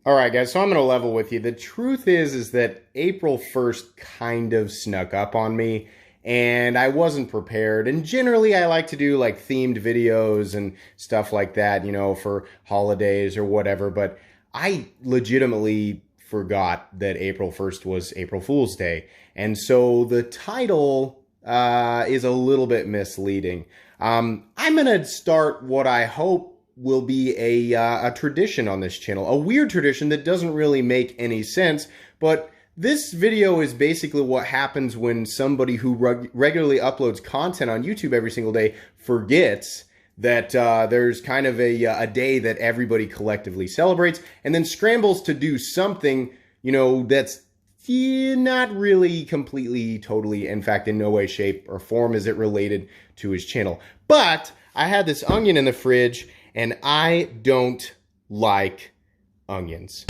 All right, guys, so I'm going to level with you. The truth is that April 1st kind of snuck up on me and I wasn't prepared. And generally, I like to do like themed videos and stuff like that, for holidays or whatever. But I legitimately forgot that April 1st was April Fool's Day. And so the title is a little bit misleading. I'm going to start what I hope will be a tradition on this channel, a weird tradition that doesn't really make any sense, but this video is basically what happens when somebody who regularly uploads content on YouTube every single day forgets that there's kind of a day that everybody collectively celebrates and then scrambles to do something, that's not really completely, totally, in fact, in no way, shape, or form is it related to his channel. But I had this onion in the fridge, and I don't like onions.